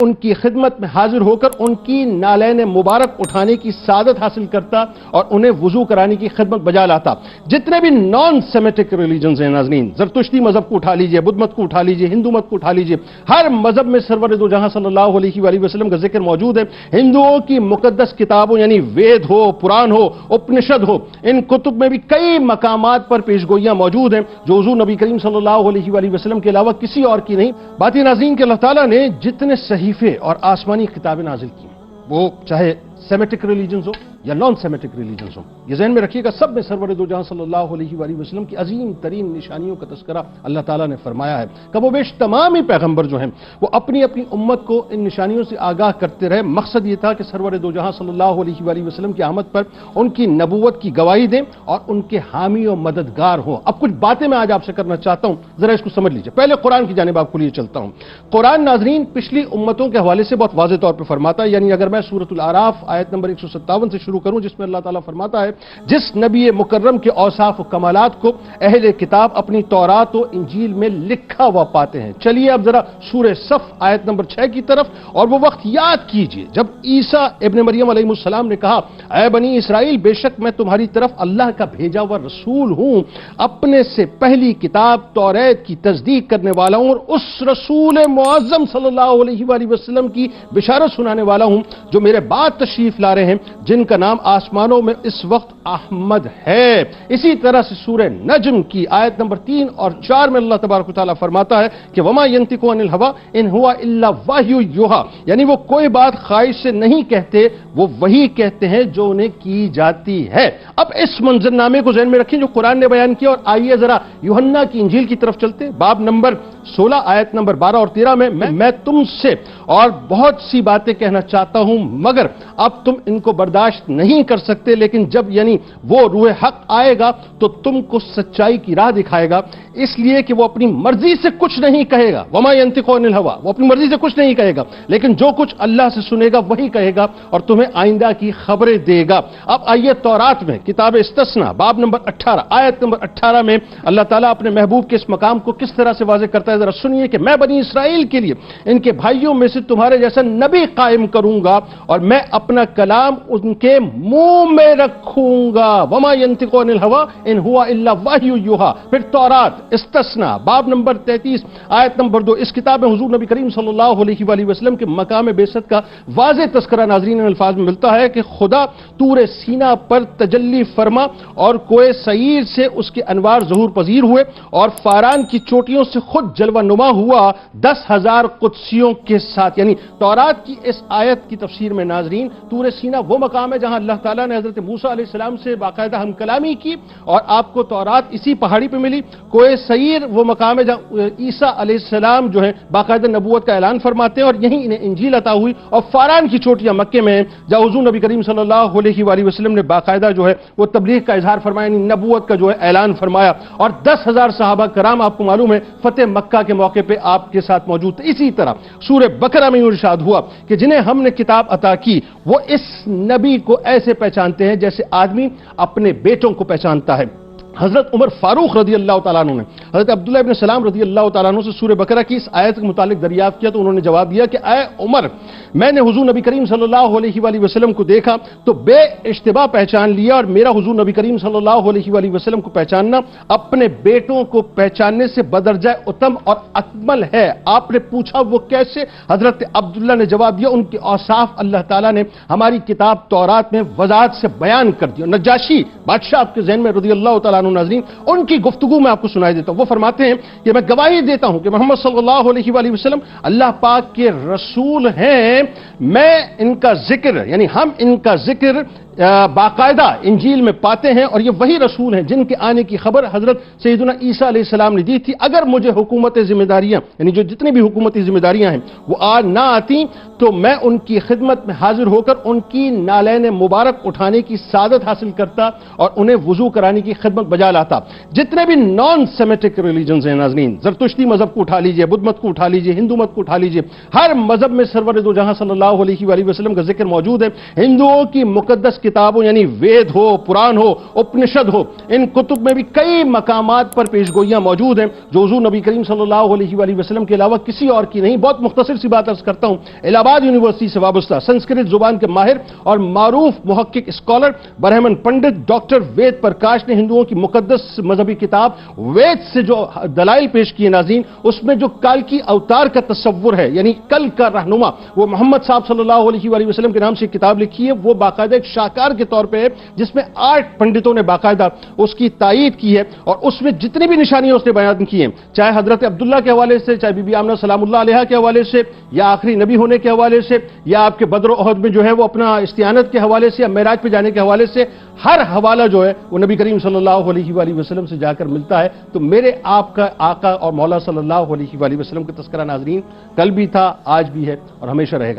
ان کی خدمت میں حاضر ہو کر ان کی نالین مبارک اٹھانے کی سعادت حاصل کرتا اور انہیں وضو کرانے کی خدمت بجا لاتا۔ جتنے بھی نان سیمیٹک ریلیجنز ہیں ناظرین، زرتشتی مذہب کو اٹھا لیجئے، بدھ مت کو اٹھا لیجئے، ہندو مت کو اٹھا لیجئے، ہر مذہب میں سرور دو جہاں صلی اللہ علیہ وآلہ وسلم کا ذکر موجود ہے۔ ہندوؤں کی مقدس کتابوں یعنی وید ہو، پران ہو، اپنشد ہو، ان کتب میں بھی کئی مقامات پر پیشگوئیاں موجود ہیں جو حضور نبی کریم صلی اللہ علیہ وآلہ وسلم کے علاوہ کسی اور کی نہیں۔ باتی ناظرین کہ اللہ تعالیٰ نے جتنے صحیفے اور آسمانی کتابیں نازل کی، وہ چاہے سیمیٹک ریلیجنز ہو یا نان سیمیٹک ریلیجنز ہو، یہ ذہن میں رکھیے گا، سب میں سرور دو جہاں صلی اللہ علیہ وآلہ وسلم کی عظیم ترین نشانیوں کا تذکرہ اللہ تعالیٰ نے فرمایا ہے۔ کم و بیش تمام ہی پیغمبر جو ہیں وہ اپنی اپنی امت کو ان نشانیوں سے آگاہ کرتے رہے۔ مقصد یہ تھا کہ سرور دو جہاں صلی اللہ علیہ وآلہ وسلم کی آمد پر ان کی نبوت کی گواہی دیں اور ان کے حامی و مددگار ہوں۔ اب کچھ باتیں میں آج آپ سے کرنا چاہتا ہوں، ذرا اس کو سمجھ لیجئے۔ پہلے قرآن کی جانب آپ کو لیے چلتا ہوں۔ قرآن ناظرین پچھلی امتوں کے حوالے سے بہت واضح طور پر فرماتا ہے، یعنی اگر میں سورۃ الاعراف آیت نمبر 157 سے شروع کروں، جس میں اللہ تعالیٰ فرماتا ہے جس نبی مکرم کے اوصاف و کمالات کو اہل کتاب اپنی تورات و انجیل میں لکھا ہوا پاتے ہیں۔ چلیے اب ذرا سورہ صف آیت نمبر 6 کی طرف، اور وہ وقت یاد کیجئے جب عیسیٰ ابن مریم علیہ السلام نے کہا اے بنی اسرائیل، بے شک میں تمہاری طرف اللہ کا بھیجا ہوا رسول ہوں، اپنے سے پہلی کتاب توریت کی تصدیق کرنے والا ہوں، اور اس رسول معظم صلی اللہ علیہ وآلہ وسلم کی بشارت سنانے والا ہوں جو میرے بعد تشریف لا رہے ہیں، جن کا نام آسمانوں میں اس وقت احمد ہے۔ اسی طرح سے سورہ نجم کی آیت نمبر 3 اور 4 میں اللہ تبارک و تعالیٰ فرماتا ہے کہ وما ينطق عن الهوى ان هو الا وحی یوحى، یعنی وہ کوئی بات خواہش سے نہیں کہتے، وہ وہی کہتے ہیں جو انہیں کی جاتی ہے۔ اب اس منظرنامے کو ذہن میں رکھیں جو قرآن نے بیان کیا، اور آئیے ذرا یوحنا کی انجیل کی طرف چلتے، باب نمبر 16 آیت نمبر 12 اور 13 میں تم سے اور بہت سی باتیں کہنا چاہتا ہوں، مگر اب تم ان کو برداشت نہیں کر سکتے، لیکن جب یعنی وہ روح حق آئے گا تو تم کو سچائی کی راہ دکھائے گا، اس لیے کہ وہ اپنی مرضی سے کچھ نہیں کہے گا۔ وما ينطق عن الهوى، وہ اپنی مرضی سے کچھ نہیں کہے گا، لیکن جو کچھ اللہ سے سنے گا وہی کہے گا اور تمہیں آئندہ کی خبریں دے گا۔ اب آئیے تورات میں کتاب استثنا باب نمبر 18 آیت نمبر 18 میں اللہ تعالیٰ اپنے محبوب کے اس مقام کو کس طرح سے واضح کرتا ہے، ذرا سنیے کہ میں بنی اسرائیل کے لیے ان کے بھائیوں میں سے تمہارے جیسا نبی قائم کروں گا اور میں اپنا کلام ان کے منہ میں رکھوں گا۔ وما ينطق عن الهوى ان هو الا وحی یوحى۔ پھر تورات استثنا باب نمبر 33 آیت نمبر 2، اس کتاب میں حضور نبی کریم صلی اللہ علیہ وآلہ وسلم کے مقام بعثت کا واضح تذکرہ ناظرین ان الفاظ میں ملتا ہے کہ خدا طور سینا پر تجلی فرما اور کوہ سعیر سے اس کے انوار ظہور پذیر ہوئے اور فاران کی چوٹیوں سے خود جلوہ نما ہوا 10,000 قدسیوں کے ساتھ۔ یعنی تورات کی اس آیت کی تفسیر میں ناظرین طور سینا وہ مقام ہے جہاں اللہ تعالیٰ نے حضرت موسیٰ علیہ السلام سے باقاعدہ ہم کلامی کی اور آپ کو تورات اسی پہاڑی پہ ملی۔ کوہ سعیر وہ مقام ہے جہاں عیسیٰ علیہ السلام جو ہے باقاعدہ نبوت کا اعلان فرماتے ہیں اور یہیں انہیں انجیل عطا ہوئی، اور فاران کی چوٹیاں مکے میں ہیں جہاں حضور نبی کریم صلی اللہ علیہ وآلہ وسلم نے باقاعدہ جو ہے وہ تبلیغ کا اظہار فرمایا، یعنی نبوت کا جو ہے اعلان فرمایا، اور 10,000 صحابہ کرام آپ کو معلوم ہے فتح مکہ کے موقع پہ آپ کے ساتھ موجود تھے۔ اسی طرح سورہ بقرہ میں ارشاد ہوا کہ جنہیں ہم نے کتاب عطا کی وہ اس نبی کو ایسے پہچانتے ہیں جیسے آدمی اپنے بیٹوں کو پہچانتا ہے۔ حضرت عمر فاروق رضی اللہ تعالیٰ عنہ نے حضرت عبداللہ ابن سلام رضی اللہ تعالیٰ عنہ سے سورہ بقرہ کی اس آیت کے متعلق دریافت کیا تو انہوں نے جواب دیا کہ اے عمر، میں نے حضور نبی کریم صلی اللہ علیہ وآلہ وسلم کو دیکھا تو بے اشتباہ پہچان لیا، اور میرا حضور نبی کریم صلی اللہ علیہ وآلہ وسلم کو پہچاننا اپنے بیٹوں کو پہچاننے سے بدرجہ اتم اور اکمل ہے۔ آپ نے پوچھا وہ کیسے؟ حضرت عبداللہ نے جواب دیا ان کے اوصاف اللہ تعالیٰ نے ہماری کتاب تورات میں وضاحت سے بیان کر دیا۔ نجاشی بادشاہ آپ کے ذہن میں رضی اللہ تعالیٰ ناظرین ان کی گفتگو میں آپ کو سنائی دیتا ہوں۔ وہ فرماتے ہیں کہ میں گواہی دیتا ہوں کہ محمد صلی اللہ علیہ وآلہ وسلم اللہ پاک کے رسول ہیں، میں ان کا ذکر یعنی ہم ان کا ذکر باقاعدہ انجیل میں پاتے ہیں، اور یہ وہی رسول ہیں جن کے آنے کی خبر حضرت سیدنا عیسیٰ علیہ السلام نے دی تھی۔ اگر مجھے حکومتی ذمہ داریاں یعنی جو جتنی بھی حکومتی ذمہ داریاں ہیں وہ آج نہ آتی تو میں ان کی خدمت میں حاضر ہو کر ان کی نالین مبارک اٹھانے کی سعادت حاصل کرتا اور انہیں وضو کرانے کی خدمت بجا لاتا۔ جتنے بھی نان سیمیٹک ریلیجنز ہیں ناظرین، زرتشتی مذہب کو اٹھا لیجئے، بدھ مت کو اٹھا لیجئے، ہندو مت کو اٹھا لیجئے، ہر مذہب میں سرور دو جہاں صلی اللہ علیہ وآلہ وسلم کا ذکر موجود ہے۔ ہندوؤں کی مقدس کتابوں یعنی وید ہو، پران ہو، اپنشد ہو، ان کتب میں بھی کئی مقامات پر پیشگوئیاں موجود ہیں جو حضور نبی کریم صلی اللہ علیہ وآلہ وسلم کے علاوہ کسی اور کی نہیں۔ بہت مختصر سی بات عرض کرتا ہوں، الہ آباد یونیورسٹی سے وابستہ سنسکرت زبان کے ماہر اور معروف محقق اسکالر برہمن پنڈت ڈاکٹر وید پرکاش نے ہندوؤں کی مقدس مذہبی کتاب وید سے جو دلائل پیش کیے ناظرین، اس میں جو کال کی اوتار کا تصور ہے، یعنی کل کا رہنما وہ محمد صاحب صلی اللہ علیہ وآلہ وسلم کے نام سے کتاب لکھی ہے، وہ باقاعدہ ایک شاہکار کے طور پہ ہے جس میں 8 پنڈتوں نے باقاعدہ اس کی تائید کی ہے، اور اس میں جتنی بھی نشانیاں اس نے بیان کی ہیں، چاہے حضرت عبداللہ کے حوالے سے، چاہے بی بی آمنہ سلام اللہ علیہا کے حوالے سے، یا آخری نبی ہونے کے حوالے سے، یا آپ کے بدر و احد میں جو ہے وہ اپنا استعانت کے حوالے سے، یا معراج پہ جانے کے حوالے سے، ہر حوالہ جو ہے وہ نبی کریم صلی اللہ علیہ وآلہ وسلم سے جا کر ملتا ہے۔ تو میرے آپ کا آقا اور مولا صلی اللہ علیہ وآلہ وسلم کا تذکرہ ناظرین کل بھی تھا، آج بھی ہے اور ہمیشہ رہے گا۔